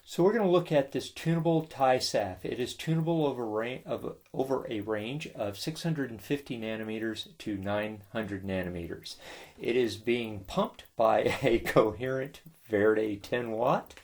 So we're going to look at this tunable TiSaph. It is tunable over a range of 650 nanometers to 900 nanometers. It is being pumped by a coherent Verde 10 watt.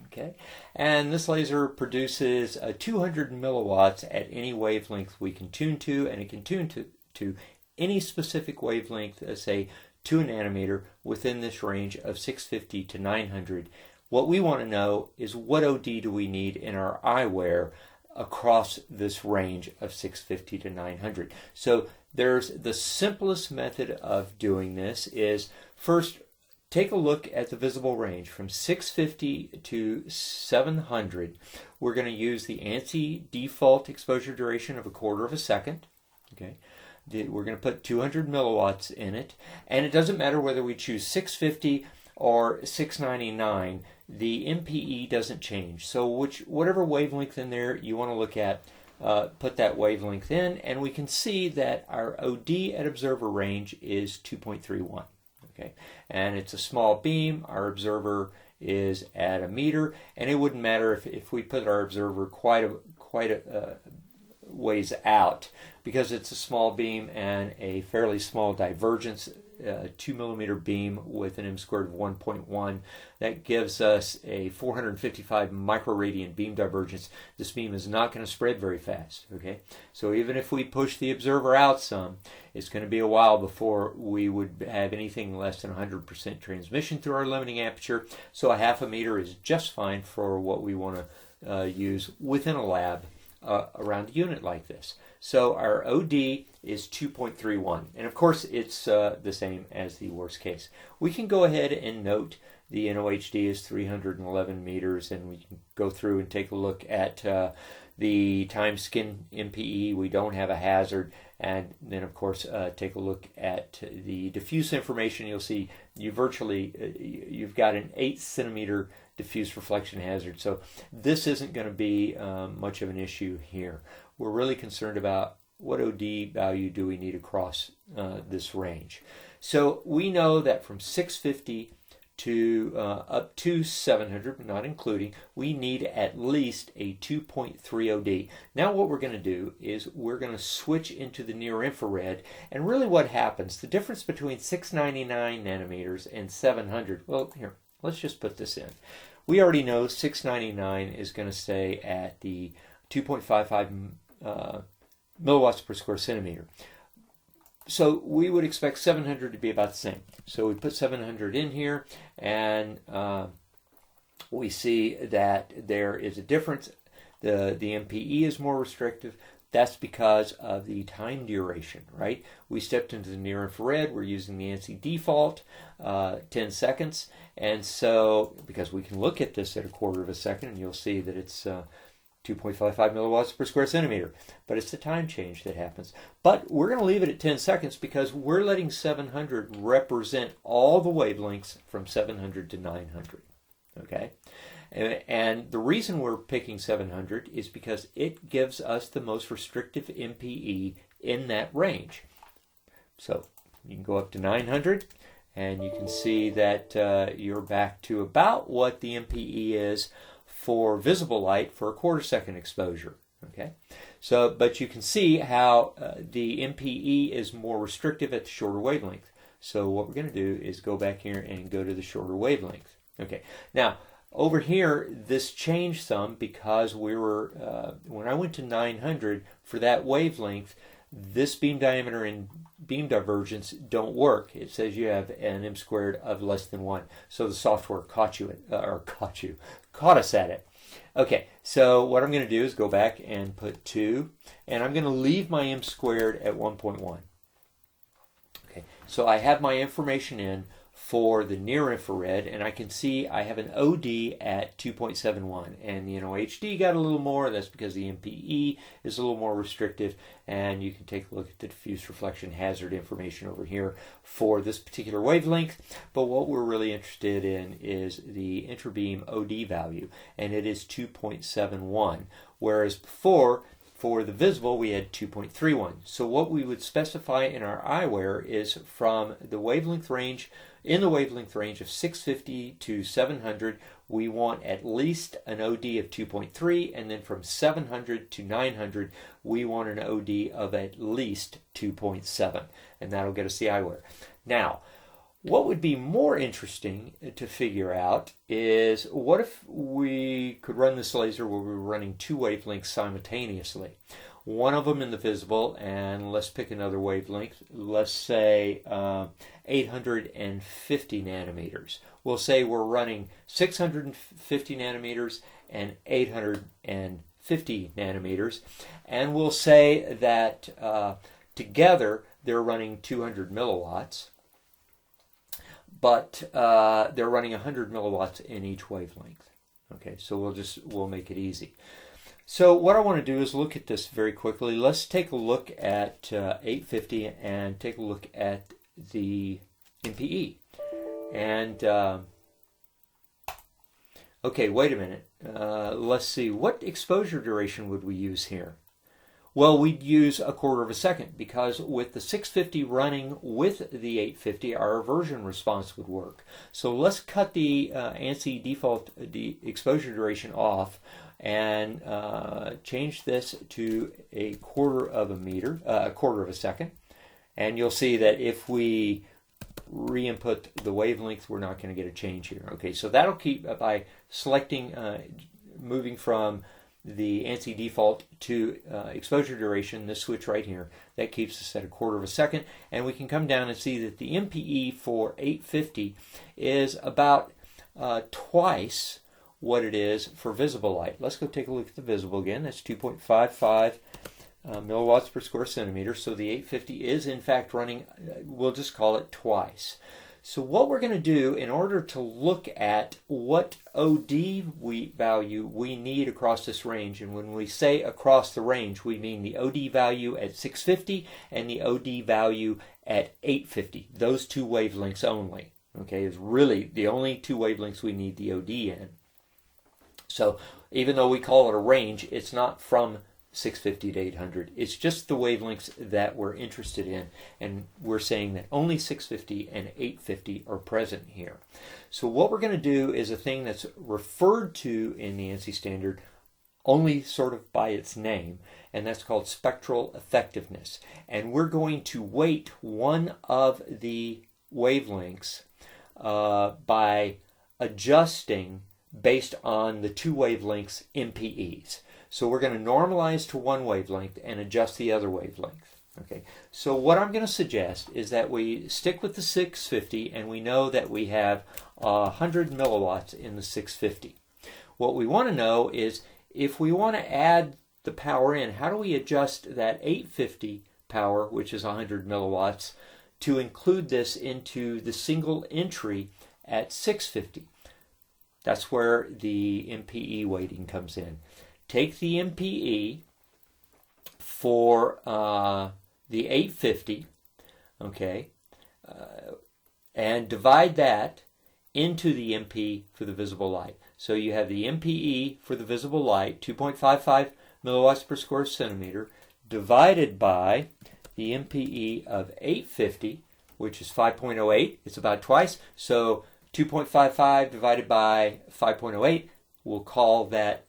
Okay, and this laser produces 200 milliwatts at any wavelength we can tune to, and it can tune to any specific wavelength, say 2 nanometer, within this range of 650 to 900. What we want to know is what OD do we need in our eyewear across this range of 650 to 900. So there's the simplest method of doing this is first take a look at the visible range from 650 to 700. We're going to use the ANSI default exposure duration of 1/4 of a second. Okay. We're going to put 200 milliwatts in it, and it doesn't matter whether we choose 650 or 699, the MPE doesn't change. So whatever wavelength in there you want to look at, put that wavelength in, and we can see that our OD at observer range is 2.31. Okay, and it's a small beam. Our observer is at 1 meter, and it wouldn't matter if we put our observer quite a ways out, because it's a small beam and a fairly small divergence, 2 millimeter beam with an m² of 1.1. That gives us a 455 microradian beam divergence. This beam is not going to spread very fast. Okay, so even if we push the observer out some, it's going to be a while before we would have anything less than 100% transmission through our limiting aperture. So 1/2 meter is just fine for what we want to use within a lab around a unit like this. So our OD is 2.31, and of course it's the same as the worst case. We can go ahead and note the NOHD is 311 meters, and we can go through and take a look at the time skin MPE. We don't have a hazard, and then of course take a look at the diffuse information. You'll see you've got an 8 centimeter diffuse reflection hazard, so this isn't going to be much of an issue here. We're really concerned about what OD value do we need across this range. So we know that from 650 to up to 700, not including, we need at least a 2.3 OD. Now what we're going to do is we're going to switch into the near infrared, and really what happens, the difference between 699 nanometers and 700, well, here, let's just put this in. We already know 699 is going to stay at the 2.55 milliwatts per square centimeter. So we would expect 700 to be about the same. So we put 700 in here, and we see that there is a difference. The MPE is more restrictive. That's because of the time duration, right? We stepped into the near infrared. We're using the ANSI default, 10 seconds. And so, because we can look at this at 1/4 of a second, and you'll see that it's 2.55 milliwatts per square centimeter. But it's the time change that happens. But we're going to leave it at 10 seconds because we're letting 700 represent all the wavelengths from 700 to 900. Okay? And the reason we're picking 700 is because it gives us the most restrictive MPE in that range. So you can go up to 900, and you can see that you're back to about what the MPE is for visible light for a 1/4 second exposure. Okay, so but you can see how the MPE is more restrictive at the shorter wavelength. So what we're going to do is go back here and go to the shorter wavelength. Okay, now over here this changed some because we were when I went to 900 for that wavelength, this beam diameter and beam divergence don't work. It says you have an m² of less than 1. So the software caught us at it. Okay, so what I'm going to do is go back and put 2, and I'm going to leave my m² at 1.1. Okay, so I have my information in for the near infrared, and I can see I have an OD at 2.71, and the NOHD got a little more. That's because the MPE is a little more restrictive, and you can take a look at the diffuse reflection hazard information over here for this particular wavelength. But what we're really interested in is the intrabeam OD value, and it is 2.71, whereas before, for the visible, we had 2.31. So what we would specify in our eyewear is from the wavelength range, in the wavelength range of 650 to 700, we want at least an OD of 2.3, and then from 700 to 900, we want an OD of at least 2.7, and that'll get us the eyewear. Now, what would be more interesting to figure out is what if we could run this laser where we're running two wavelengths simultaneously. One of them in the visible, and let's pick another wavelength. Let's say 850 nanometers. We'll say we're running 650 nanometers and 850 nanometers, and we'll say that together they're running 200 milliwatts, but they're running 100 milliwatts in each wavelength. Okay, so we'll make it easy. So what I want to do is look at this very quickly. Let's take a look at 850 and take a look at the MPE. And okay, wait a minute. Let's see. What exposure duration would we use here? Well, we'd use 1/4 of a second, because with the 650 running with the 850, our aversion response would work. So let's cut the ANSI default exposure duration off and change this to 1/4 of a meter, 1/4 of a second. And you'll see that if we re-input the wavelength, we're not going to get a change here. Okay, so that'll keep by selecting, moving from the ANSI default to exposure duration, this switch right here, that keeps us at 1/4 of a second. And we can come down and see that the MPE for 850 is about twice what it is for visible light. Let's go take a look at the visible again. That's 2.55 milliwatts per square centimeter. So the 850 is in fact running, we'll just call it twice. So what we're going to do in order to look at what OD value we need across this range, and when we say across the range, we mean the OD value at 650 and the OD value at 850. Those two wavelengths only. Okay, is really the only two wavelengths we need the OD in. So even though we call it a range, it's not from 650 to 800. It's just the wavelengths that we're interested in, and we're saying that only 650 and 850 are present here. So what we're going to do is a thing that's referred to in the ANSI standard only sort of by its name, and that's called spectral effectiveness. And we're going to weight one of the wavelengths by adjusting based on the two wavelengths MPEs. So we're going to normalize to one wavelength and adjust the other wavelength. Okay. So what I'm going to suggest is that we stick with the 650, and we know that we have 100 milliwatts in the 650. What we want to know is if we want to add the power in, how do we adjust that 850 power, which is 100 milliwatts, to include this into the single entry at 650? That's where the MPE weighting comes in. Take the MPE for the 850, okay, and divide that into the MP for the visible light. So you have the MPE for the visible light, 2.55 milliwatts per square centimeter, divided by the MPE of 850, which is 5.08. It's about twice. So 2.55 divided by 5.08, we'll call that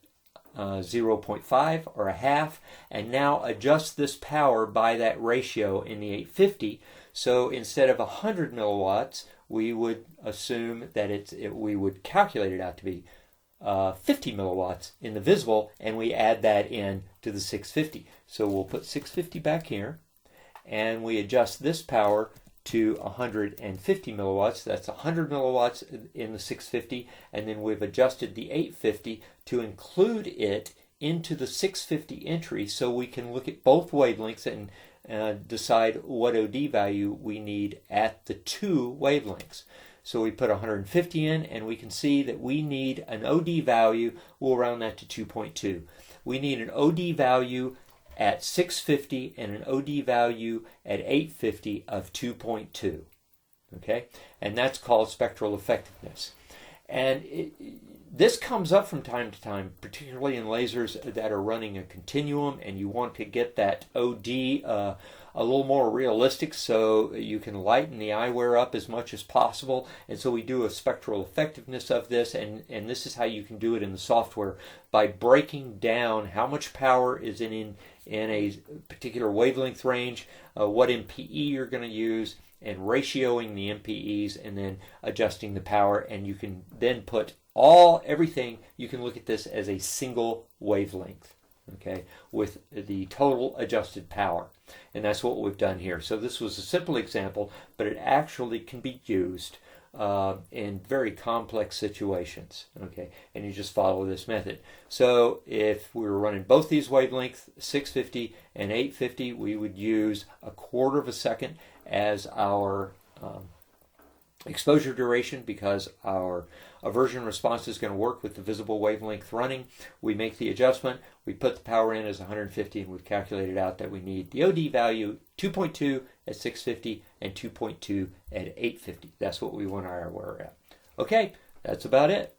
0.5 or a half, and now adjust this power by that ratio in the 850. So instead of 100 milliwatts, we would assume that we would calculate it out to be 50 milliwatts in the visible, and we add that in to the 650. So we'll put 650 back here, and we adjust this power to 150 milliwatts. That's 100 milliwatts in the 650, and then we've adjusted the 850 to include it into the 650 entry, so we can look at both wavelengths and decide what OD value we need at the two wavelengths. So we put 150 in, and we can see that we need an OD value, we'll round that to 2.2. We need an OD value at 650 and an OD value at 850 of 2.2. Okay? And that's called spectral effectiveness. And This comes up from time to time, particularly in lasers that are running a continuum, and you want to get that OD a little more realistic so you can lighten the eyewear up as much as possible. And so we do a spectral effectiveness of this, and this is how you can do it in the software, by breaking down how much power is in a particular wavelength range, what MPE you're going to use, and ratioing the MPEs, and then adjusting the power. And you can then put everything, you can look at this as a single wavelength, okay, with the total adjusted power. And that's what we've done here. So this was a simple example, but it actually can be used in very complex situations, okay, and you just follow this method. So if we were running both these wavelengths, 650 and 850, we would use 1/4 of a second as our exposure duration, because our aversion response is going to work with the visible wavelength running. We make the adjustment, we put the power in as 150, and we've calculated out that we need the OD value 2.2 at 650 and 2.2 at 850. That's what we want our eyewear at. Okay, that's about it.